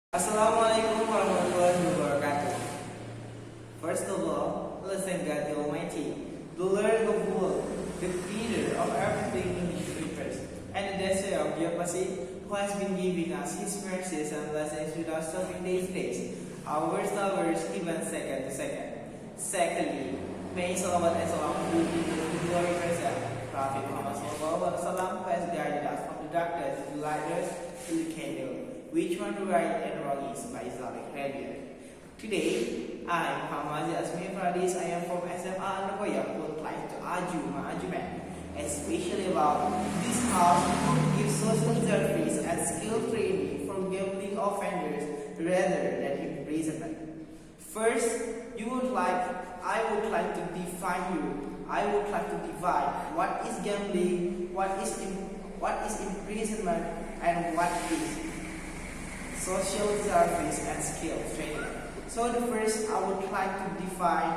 Assalamualaikum warahmatullahi wabarakatuh. First of all, let's thank God the Almighty, the Lord of the world, the creator of everything in the universe, and the destroyer of the opposite, who has been giving us His mercies and blessings without stopping these days, hours to hours, even second to second. Secondly, may salawat and salam be to the glorious Prophet Muhammad SAW, who has guided us from the darkness to the lightness to the candle. Which one to right and wrong is by Islamic religion. Today, I, Azmi Faradis, I am from Sma Annuqayah, would like to argue my argument, especially about this house would give social service and skill training for gambling offenders rather than imprisonment. First, I would like to divide what is gambling, what is imprisonment, and what is social service and skill training. So the first, I would like to define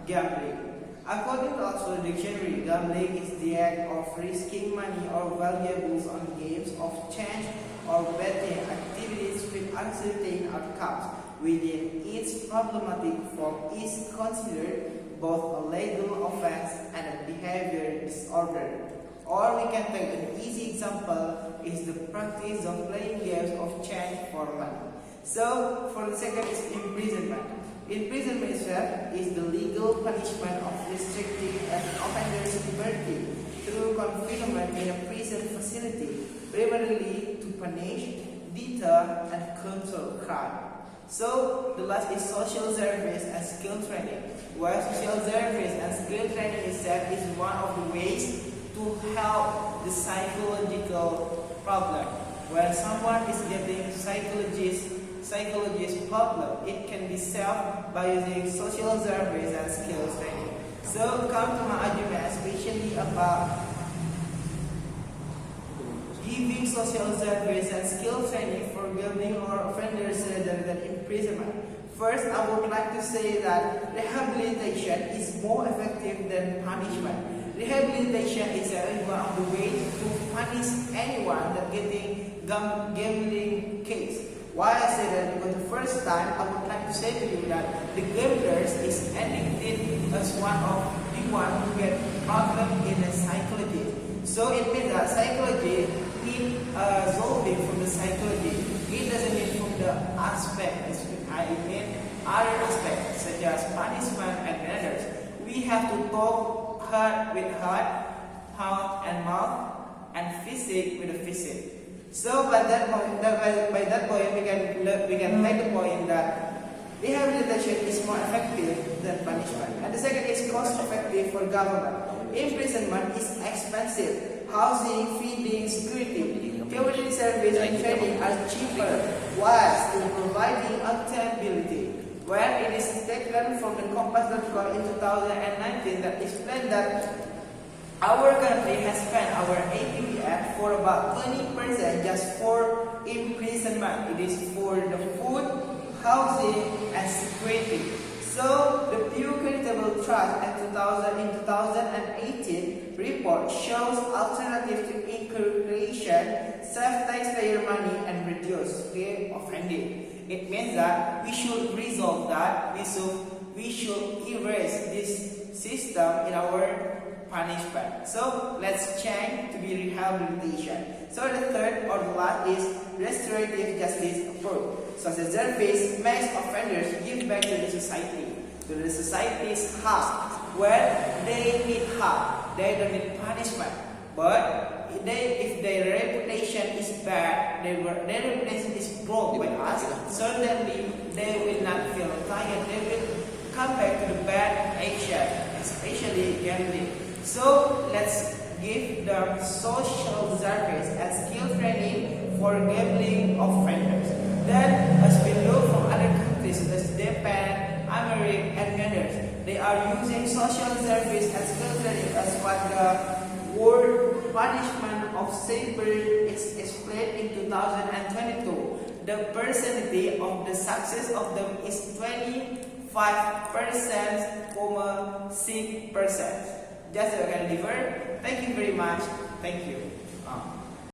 gambling. According to Oxford Dictionary, gambling is the act of risking money or valuables on games of chance or betting activities with uncertain outcomes. Within its problematic form is considered both a legal offense and a behavior disorder. Or we can take an easy example is the practice of playing games of chance for money. So for the second is imprisonment. Imprisonment itself is the legal punishment of restricting an offender's liberty through confinement in a prison facility, primarily to punish, deter, and control crime. So the last is social service and skill training. While social service and skill training itself is one of the ways to help the psychological problem. When someone is getting psychologist problem, it can be solved by using social service and skill training. So come to my argument, especially about giving social service and skill training for gambling or offenders rather than imprisonment. First, I would like to say that rehabilitation is more effective than punishment. Rehabilitation is one of the ways to punish anyone that getting gambling case. Why I say that? Because the first time I would like to say to you that the gamblers is addicted as one of the one who get problem in the psychology. So it means that psychology need solving from the psychology. It doesn't mean from the aspect. I mean other aspects such as punishment and others. We have to talk heart with heart, mouth and mouth, and physic with the physic. So by that point, we can take the point that rehabilitation is more effective than punishment. And the second is cost effective for government. Imprisonment is expensive. Housing, feeding, security, community service and training are cheaper, whilst in providing accountability. Where it is taken from the Compass.com in 2019 that explained that our country has spent our APBN for about 20% just for imprisonment. It is for the food, housing, and security. So the Pew Charitable Trust in 2018 report shows alternatives to incarceration, save taxpayer money, and reduce fear of offending. It means that we should resolve that. We should erase this system in our punishment. So let's change to be rehabilitation. So the third or the last is restorative justice approach. Social service makes offenders give back to the society. To the society's heart, where they need help, they don't need punishment. But if their reputation is bad, their reputation is broke by us, certainly they will not feel tired. They will come back to the bad action, especially gambling. So let's give them social service and skill training for gambling offenders. Then, as we know from other countries such as Japan, America, and others, they are using social service and skill training as what the word punishment of saber is explained in 2022. The percentage of the success of them is 25.6%. That's what I can deliver. Thank you very much. Thank you.